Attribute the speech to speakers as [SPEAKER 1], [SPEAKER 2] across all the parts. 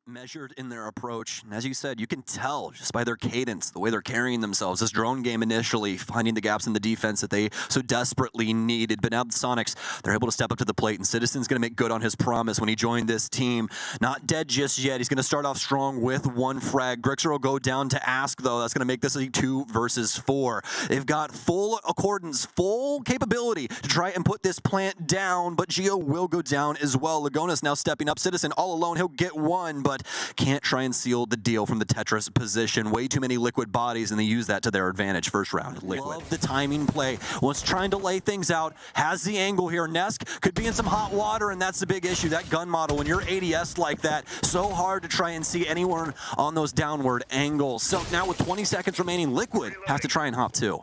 [SPEAKER 1] measured in their approach. And as you said, you can tell just by their cadence, the way they're carrying themselves. This drone game initially, finding the gaps in the defense that they so desperately needed. But now the Soniqs, they're able to step up to the plate. And Citizen's going to make good on his promise when he joined this team. Not dead just yet. He's going to start off strong with one frag. Grixer will go down to Ask, though. That's going to make this a 2 versus 4. They've got full accordance, full capability to try and put this plant down. But Geo will go down as well. Lagona's now stepping up. Citizen all alone. He'll get one, but can't try and seal the deal from the Tetris position. Way too many Liquid bodies, and they use that to their advantage. First round, Liquid. Love the timing play. Wants trying to lay things out. Has the angle here. Nesk could be in some hot water, and that's the big issue. That gun model, when you're ADS like that, so hard to try and see anyone on those downward angles. So now with 20 seconds remaining, Liquid have to try and hop 2.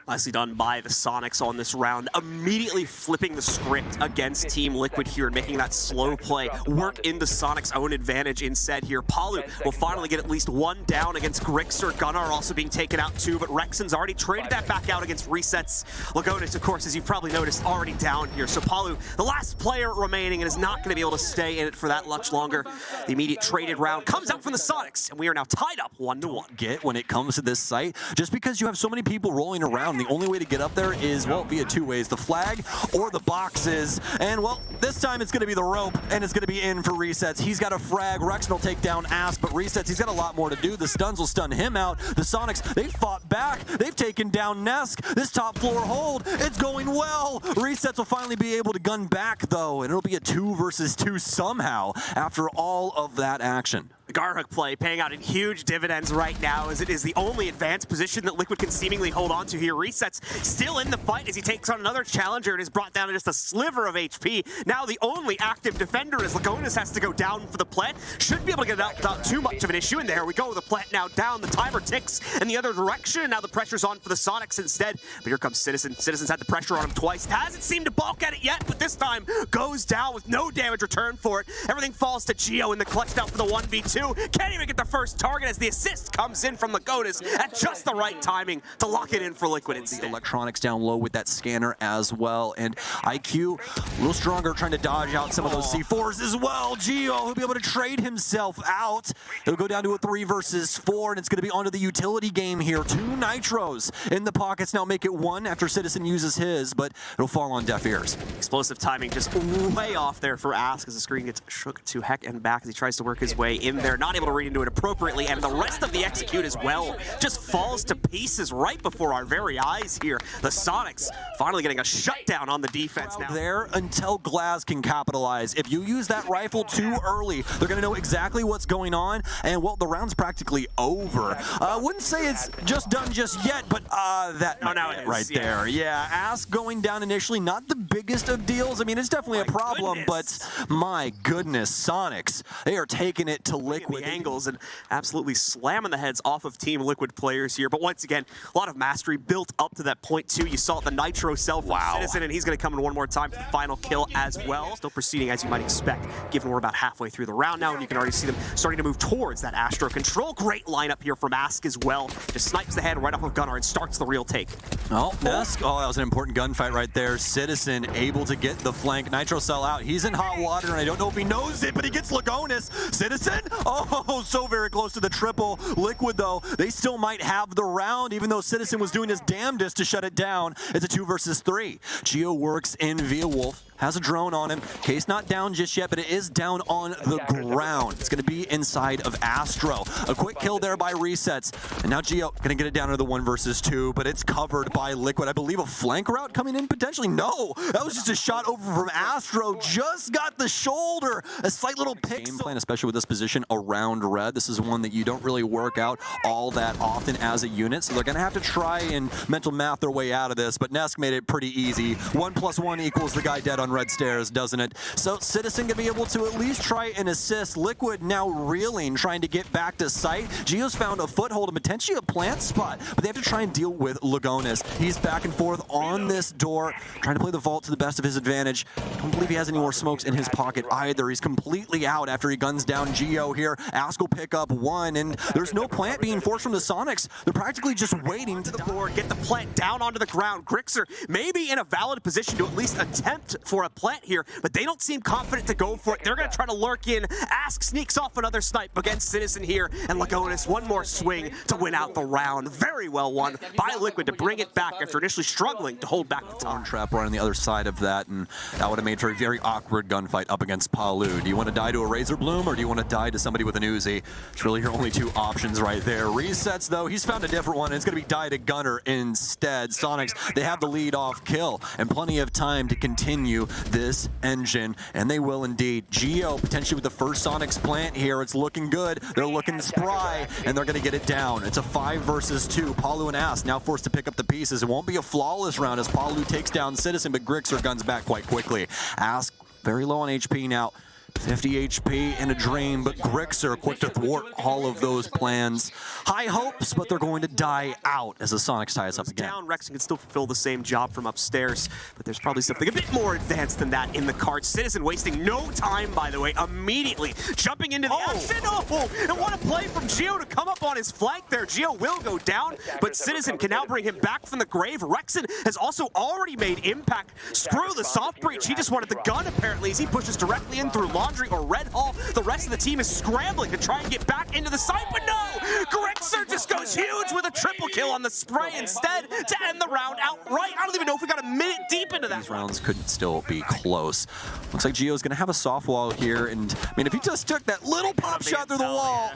[SPEAKER 2] Nicely done by the Soniqs on this round, immediately flipping the script against Team Liquid here and making that slow play work into Soniqs' own advantage instead here. Palu will finally get at least one down against Grixer. Gunnar also being taken out too, but Rexon's already traded that back out against Resets. Lagonis, of course, as you've probably noticed, already down here. So Palu, the last player remaining, and is not going to be able to stay in it for that much longer. The immediate traded round comes out from the Soniqs, and we are now tied up 1-1.
[SPEAKER 1] Get when it comes to this site, just because you have so many people rolling around, the only way to get up there is, well, via 2 ways, the flag or the boxes. And, well, this time it's going to be the rope, and it's going to be in for Resets. He's got a frag. Rex will take down Ask, but Resets, he's got a lot more to do. The stuns will stun him out. The Soniqs, they've fought back. They've taken down Nesk. This top floor hold, it's going well. Resets will finally be able to gun back, though, and it'll be a 2 versus 2 somehow after all of that action.
[SPEAKER 2] The Garhook play paying out in huge dividends right now, as it is the only advanced position that Liquid can seemingly hold on to here. Resets still in the fight as he takes on another challenger and is brought down to just a sliver of HP. Now the only active defender as Lagonis has to go down for the plant. Should be able to get it out without too much of an issue. And there we go, the plant now down. The timer ticks in the other direction. And now the pressure's on for the Soniqs instead. But here comes Citizen. Citizen's had the pressure on him twice. Hasn't seemed to balk at it yet, but this time goes down with no damage returned for it. Everything falls to Geo in the clutch now for the 1v2. Can't even get the first target as the assist comes in from Lagonis at just the right timing to lock it in for Liquid instead.
[SPEAKER 1] The electronics down low with that scanner as well, and IQ a little stronger, trying to dodge out some of those C4s as well. Geo will be able to trade himself out. It'll go down to a 3 versus 4, and it's going to be onto the utility game here. 2 nitros in the pockets now make it 1 after Citizen uses his, but it'll fall on deaf ears.
[SPEAKER 2] Explosive timing just way off there for Ask as the screen gets shook to heck and back as he tries to work his way in there. Not able to read into it appropriately, and the rest of the execute as well just falls to pieces right before our very eyes here. The Soniqs finally getting a shutdown on the defense now.
[SPEAKER 1] There until Glaz can capitalize. If you use that rifle too early, they're going to know exactly what's going on, and, well, the round's practically over. I wouldn't say it's just done just yet, but that right there. Yeah, Ask going down initially, not the biggest of deals. I mean, it's definitely a problem, but my goodness, Soniqs, they are taking it to Liquid.
[SPEAKER 2] Angles and absolutely slamming the heads off of Team Liquid players here. But once again, a lot of mastery built up to that point too. You saw the Nitro cell from Citizen, and he's going to come in one more time for the final kill as well. Still proceeding as you might expect, given we're about halfway through the round now, and you can already see them starting to move towards that Astro control. Great lineup here from Ask as well. Just snipes the head right off of Gunnar and starts the real take.
[SPEAKER 1] Oh, Nesk. Oh, that was an important gunfight right there. Citizen able to get the flank. Nitro cell out. He's in hot water, and I don't know if he knows it, but he gets Lagonis. Citizen? Oh, so very close to the triple. Liquid, though, they still might have the round, even though Citizen was doing his damnedest to shut it down. It's a 2 versus 3. Geo works in via Wolf. Has a drone on him. Case not down just yet, but it is down on the ground. It's going to be inside of Astro. A quick kill there by Resets. And now Geo going to get it down to the 1 versus 2, but it's covered by Liquid. I believe a flank route coming in potentially. No, that was just a shot over from Astro. Just got the shoulder. A slight little pick. Game plan, especially with this position around red. This is one that you don't really work out all that often as a unit, so they're going to have to try and mental math their way out of this, but Nesk made it pretty easy. 1 + 1 equals the guy dead on red stairs, doesn't it? So Citizen gonna be able to at least try and assist. Liquid now reeling, trying to get back to site. Geo's found a foothold and potentially a plant spot, but they have to try and deal with Lagonis. He's back and forth on this door, trying to play the vault to the best of his advantage. Don't believe he has any more smokes in his pocket either. He's completely out after he guns down Geo here. Ask will pick up 1, and there's no plant being forced from the Soniqs. They're practically just waiting to
[SPEAKER 2] the board, get the plant down onto the ground. Grixer maybe in a valid position to at least attempt for for a plant here, but they don't seem confident to go for it. They're going to try to lurk in. Ask sneaks off another snipe against Citizen here, and Lagonis one more swing to win out the round. Very well won by Liquid to bring it back after initially struggling to hold back the top.
[SPEAKER 1] Trap right on the other side of that, and that would have made for a very awkward gunfight up against Palu. Do you want to die to a Razor Bloom, or do you want to die to somebody with an Uzi? It's really your only two options right there. Resets, though, he's found a different one, and it's going to be die to Gunner instead. Soniqs, they have the lead off kill, and plenty of time to continue this engine, and they will indeed. Geo, potentially with the first Soniqs plant here, it's looking good. They're looking spry, and they're going to get it down. It's a 5 versus 2. Palu and Ask now forced to pick up the pieces. It won't be a flawless round as Palu takes down Citizen, but Grixer guns back quite quickly. Ask very low on HP now. 50 HP in a dream, but Grixer quick to thwart all of those plans. High hopes, but they're going to die out as the Soniqs tie us up again.
[SPEAKER 2] Down, Rexon can still fulfill the same job from upstairs, but there's probably something a bit more advanced than that in the cards. Citizen wasting no time, by the way, immediately jumping into the action. Oh, and what a play from Geo to come up on his flank there. Geo will go down, but Citizen can now bring him back from the grave. Rexon has also already made impact. Screw the soft breach. He just wanted the gun, apparently, as he pushes directly in through Laundry or Red Hall. The rest of the team is scrambling to try and get back into the site, but no! Grixer just goes huge with a triple kill on the spray instead to end the round outright. I don't even know if we got a minute deep into that.
[SPEAKER 1] These rounds could still be close. Looks like Geo's gonna have a soft wall here, and I mean, if he just took that little pop shot through the wall,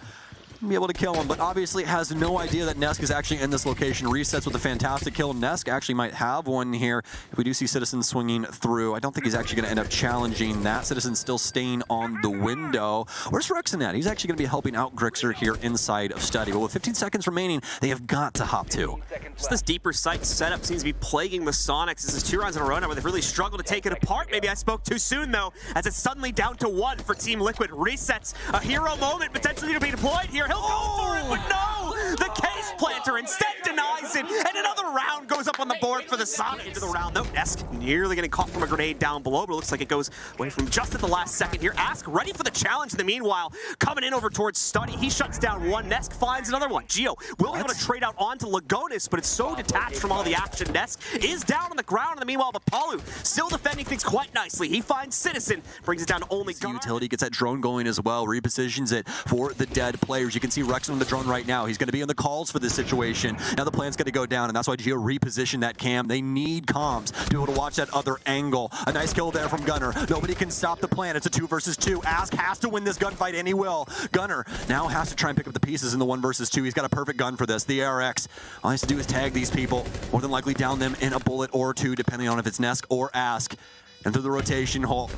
[SPEAKER 1] be able to kill him, but obviously has no idea that Nesk is actually in this location. Resets with a fantastic kill. Nesk actually might have one here. If we do see Citizen swinging through, I don't think he's actually going to end up challenging that. Citizen still staying on the window. Where's Rexon at? He's actually going to be helping out Grixer here inside of Study, but with 15 seconds remaining, they have got to hop to.
[SPEAKER 2] Just this deeper site setup seems to be plaguing the Soniqs. This is 2 rounds in a row now where they've really struggled to take it apart. Maybe I spoke too soon, though, as it's suddenly down to 1 for Team Liquid. Resets, a hero moment potentially to be deployed here. He'll go for it, but no! The case planter instead denies it, and another round goes up on the board for the Soniqs. Into the round, though. Nesk nearly getting caught from a grenade down below, but it looks like it goes away from just at the last second here. Ask ready for the challenge in the meanwhile. Coming in over towards Study. He shuts down one. Nesk finds another one. Geo will be able to trade out onto Lagonis, but it's so detached from all the action. Nesk is down on the ground in the meanwhile, but Palu still defending things quite nicely. He finds Citizen, brings it down to only Gunner.
[SPEAKER 1] Utility gets that drone going as well, repositions it for the dead players. You can see Rexon on the drone right now. He's going to be in the calls for this situation. Now the plan's going to go down, and that's why Geo repositioned that cam. They need comms to be able to watch that other angle. A nice kill there from Gunner. Nobody can stop the plan. It's a 2 versus 2. Ask has to win this gunfight, and he will. Gunner now has to try and pick up the pieces in the 1 versus 2. He's got a perfect gun for this. The ARX. All he has to do is tag these people, more than likely down them in a bullet or 2, depending on if it's Nesk or Ask. And through the rotation hole.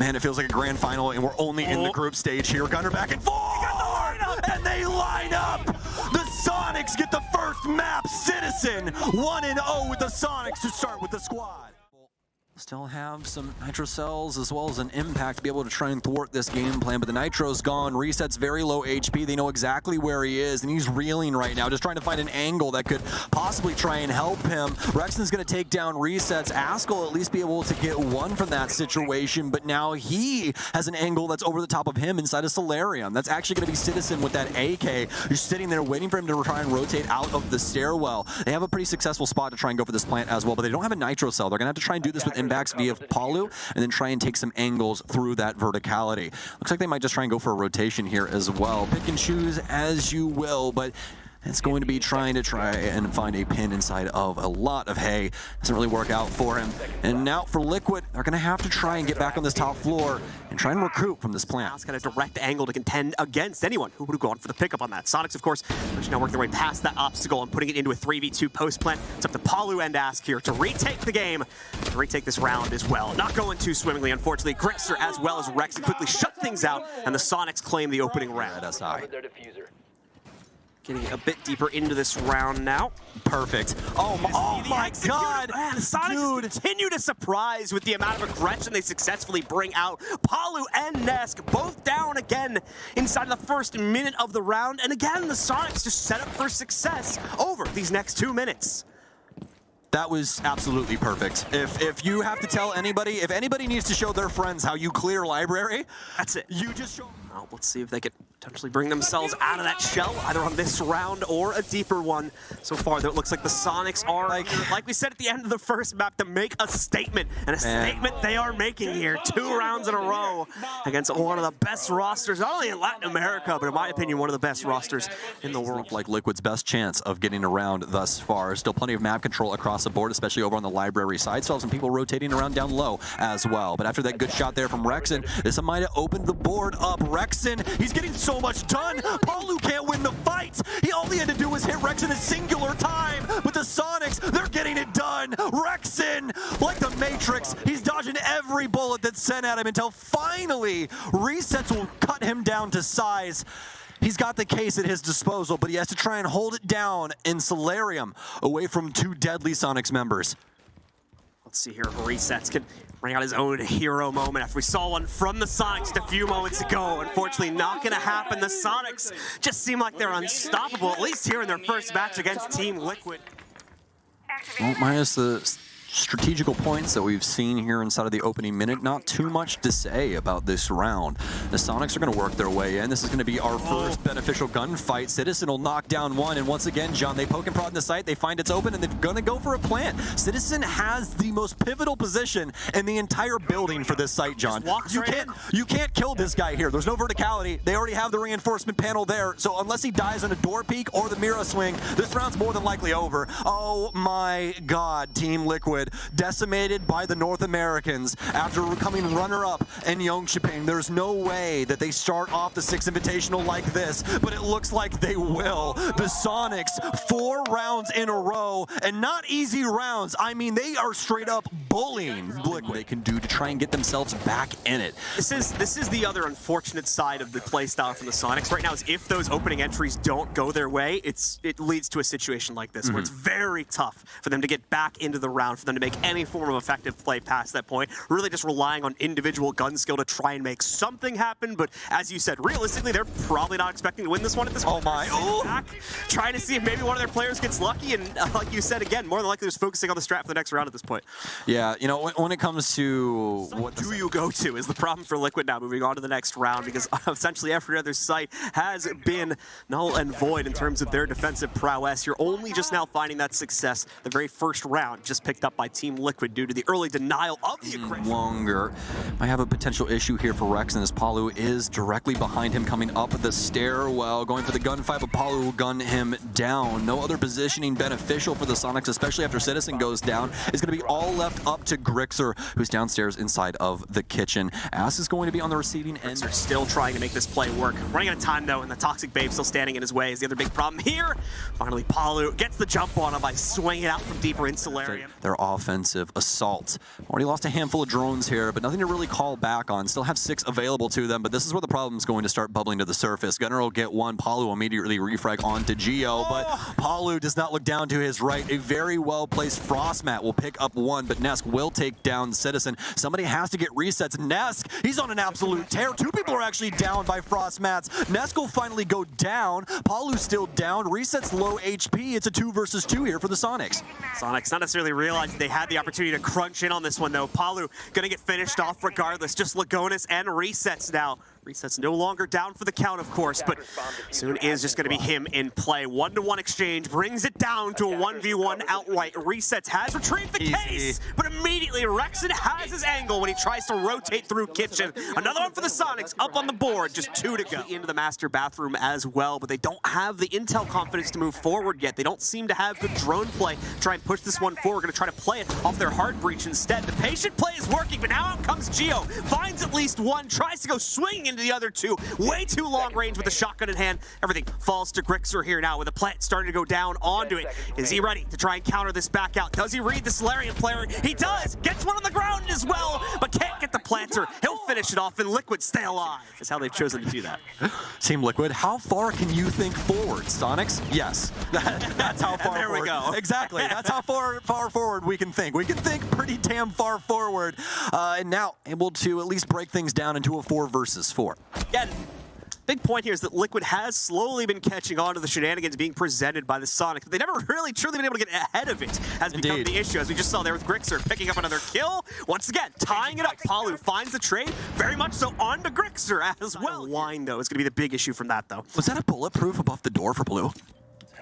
[SPEAKER 1] Man, it feels like a grand final, and we're only in the group stage here. Gunner back and forth! And they line up! The Soniqs get the first map. Citizen 1-0 with the Soniqs to start with the squad. Still have some nitro cells as well as an impact to be able to try and thwart this game plan, but the nitro's gone. Reset's very low HP. They know exactly where he is, and he's reeling right now, just trying to find an angle that could possibly try and help him. Rexon's going to take down Resets. Ask will at least be able to get one from that situation, but now he has an angle that's over the top of him inside of Solarium. That's actually going to be Citizen with that AK. You're sitting there waiting for him to try and rotate out of the stairwell. They have a pretty successful spot to try and go for this plant as well, but they don't have a nitro cell. They're going to have to try and do this with impacts via Palu and then try and take some angles through that verticality. Looks like they might just try and go for a rotation here as well. Pick and choose as you will, but it's going to be trying and find a pin inside of a lot of hay. Doesn't really work out for him. And now for Liquid, they're going to have to try and get back on this top floor and try and recruit from this plant.
[SPEAKER 2] It's got a direct angle to contend against anyone who would have gone for the pickup on that. Soniqs, of course, are just now working their way past that obstacle and putting it into a 3v2 post plant. It's up to Palu and Ask here to retake the game, to retake this round as well. Not going too swimmingly, unfortunately. Grixer as well as Rex quickly shut things out, and the Soniqs claim the opening round. Getting a bit deeper into this round now.
[SPEAKER 1] Perfect. Oh my God.
[SPEAKER 2] Man, the Soniqs continue to surprise with the amount of aggression they successfully bring out. Palu and Nesk both down again inside of the first minute of the round. And again, the Soniqs just set up for success over these next 2 minutes.
[SPEAKER 1] That was absolutely perfect. If you have to tell anybody, if anybody needs to show their friends how you clear library,
[SPEAKER 2] that's it.
[SPEAKER 1] You just show.
[SPEAKER 2] now. Let's see if they could potentially bring themselves out of that shell, either on this round or a deeper one. So far, though, it looks like the Soniqs are, like we said at the end of the first map, to make a statement. And a statement they are making here. 2 rounds in a row against one of the best rosters, not only in Latin America, but in my opinion, one of the best rosters in the world.
[SPEAKER 1] Like Liquid's best chance of getting around thus far. Still plenty of map control across the board, especially over on the library side. Still have some people rotating around down low as well. But after that good shot there from Rexen, this might have opened the board up. Rexen, he's getting so much done. Palu can't win the fight. All he had to do was hit Rexen a singular time. But the Soniqs, they're getting it done. Rexen, like the Matrix, he's dodging every bullet that's sent at him until finally resets will cut him down to size. He's got the case at his disposal, but he has to try and hold it down in Solarium away from 2 deadly Soniqs members.
[SPEAKER 2] Let's see here if Resets can bring out his own hero moment after we saw one from the Soniqs just a few moments ago. Unfortunately, not going to happen. The Soniqs just seem like they're unstoppable, at least here in their first match against Team Liquid.
[SPEAKER 1] Well, minus the strategical points that we've seen here inside of the opening minute, not too much to say about this round. The Soniqs are going to work their way in. This is going to be our first beneficial gunfight. Citizen will knock down one, and once again, John, they poke and prod in the site, they find it's open, and they're going to go for a plant. Citizen has the most pivotal position in the entire building for this site, John. You can't kill this guy here. There's no verticality. They already have the reinforcement panel there, so unless he dies on a door peek or the mirror swing, this round's more than likely over. Oh my God, Team Liquid decimated by the North Americans after coming runner-up in Yongshiping. There's no way that they start off the 6th Invitational like this, but it looks like they will. The Soniqs, 4 rounds in a row, and not easy rounds. I mean, they are straight up bullying Liquid. They can do to try and get themselves back in it.
[SPEAKER 2] This is the other unfortunate side of the playstyle from the Soniqs right now, is if those opening entries don't go their way, it leads to a situation like this, where it's very tough for them to get back into the round, for them to make any form of effective play past that point, really just relying on individual gun skill to try and make something happen. But as you said, realistically, they're probably not expecting to win this one at this point.
[SPEAKER 1] Oh my.
[SPEAKER 2] Back, trying to see if maybe one of their players gets lucky, and like you said, again, more than likely just focusing on the strat for the next round at this point.
[SPEAKER 1] Yeah, you know, when it comes to
[SPEAKER 2] what do you go to is the problem for Liquid now, moving on to the next round, because essentially every other site has been null and void in terms of their defensive prowess. You're only just now finding that success the very first round, just picked up by Team Liquid due to the early denial of the aggression.
[SPEAKER 1] Longer. Might have a potential issue here for Rexen, as Palu is directly behind him coming up the stairwell, going for the gunfight, but Palu will gun him down. No other positioning beneficial for the Soniqs, especially after Citizen goes down. It's going to be all left up to Grixer, who's downstairs inside of the kitchen. Ass is going to be on the receiving end.
[SPEAKER 2] Grixer still trying to make this play work. Running out of time, though, and the Toxic Babe still standing in his way is the other big problem here. Finally, Palu gets the jump on him by swinging out from deeper in Solarium.
[SPEAKER 1] Their offensive assault. Already lost a handful of drones here, but nothing to really call back on. Still have 6 available to them, but this is where the problem's going to start bubbling to the surface. Gunner will get one. Palu immediately refrag onto Geo, but Palu does not look down to his right. A very well-placed Frostmat will pick up one, but Nesk will take down Citizen. Somebody has to get resets. Nesk, he's on an absolute tear. 2 people are actually down by Frostmats. Nesk will finally go down. Palu's still down. Resets low HP. It's a 2 versus 2 here for the Soniqs.
[SPEAKER 2] Soniqs not necessarily realized they had the opportunity to crunch in on this one, though. Palu gonna get finished off regardless. Just Lagonis and Resets now. Resets no longer down for the count, of course, but soon is just going to be him in play. 1-to-1 exchange brings it down to a 1v1 outright. Resets has retrieved the case, but immediately Rexen has his angle when he tries to rotate through kitchen. Another one for the Soniqs up on the board, just 2 to go. Into the master bathroom as well, but they don't have the intel confidence to move forward yet. They don't seem to have good drone play. Try and push this one forward. Going to try to play it off their hard breach instead. The patient play is working, but now out comes Geo. Finds at least one, tries to go swinging into the other 2. Way too long range with the shotgun in hand. Everything falls to Grixer here now with the plant starting to go down onto it. Is he ready to try and counter this back out? Does he read the Solarium player? He does! Gets one on the ground as well, but can't get the planter. He'll finish it off, and Liquid stay alive. That's how they've chosen to do that.
[SPEAKER 1] Team Liquid, how far can you think forward? Soniqs? Yes. That's how far
[SPEAKER 2] there
[SPEAKER 1] forward.
[SPEAKER 2] We go.
[SPEAKER 1] Exactly. That's how far forward we can think. We can think pretty damn far forward. And now able to at least break things down into a 4 versus 4.
[SPEAKER 2] Again, Big point here is that Liquid has slowly been catching on to the shenanigans being presented by the Sonics, but they never really truly been able to get ahead of it, has become the issue, as we just saw there with Grixer picking up another kill. Once again, tying it up. Palu finds the trade, very much so on to Grixer as well. Line, though, is going to be the big issue from that, though.
[SPEAKER 1] Was that a bulletproof above the door for Blue?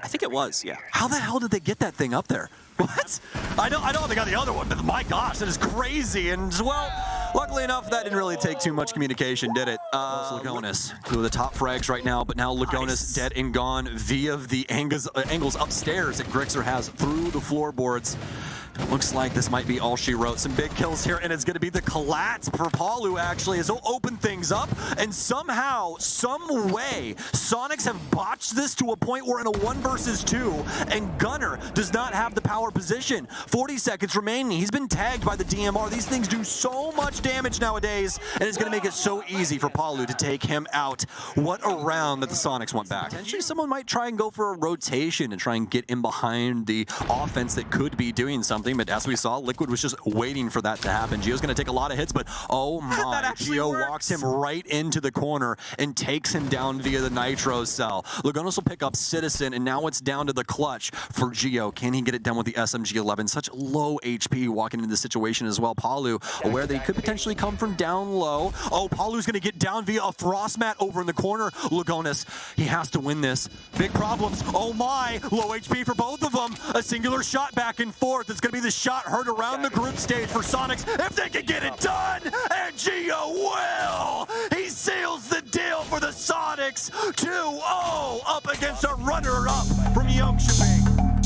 [SPEAKER 2] I think it was, yeah.
[SPEAKER 1] How the hell did they get that thing up there? What? I know they got the other one, but my gosh, that is crazy. And, well, luckily enough, that didn't really take too much communication, did it? Lugonis, two of the top frags right now, but now Lugonis dead and gone via the angles upstairs that Grixer has through the floorboards. Looks like this might be all she wrote. Some big kills here, and it's going to be the collapse for Palu, actually, as he'll open things up. And somehow, some way, Soniqs have botched this to a point where in a 1 versus 2, and Gunner does not have the power position. 40 seconds remaining. He's been tagged by the DMR. These things do so much damage nowadays, and it's going to make it so easy for Palu to take him out. What a round that the Soniqs want back. Potentially, someone might try and go for a rotation and try and get in behind the offense that could be doing something. But as we saw, Liquid was just waiting for that to happen. Gio's going to take a lot of hits, but oh my, Gio walks him right into the corner and takes him down via the Nitro cell. Lugonis will pick up Citizen, and now it's down to the clutch for Gio. Can he get it done with the SMG-11? Such low HP walking into the situation as well. Palu, aware that he could potentially come from down low. Oh, Palu's going to get down via a frost mat over in the corner. Lugonis, he has to win this. Big problems. Oh my, low HP for both of them. A singular shot back and forth. It's going to be the shot heard around the group stage for Soniqs if they can get it done, and Gio will! He seals the deal for the Soniqs, 2-0 up against a runner-up from Jönköping.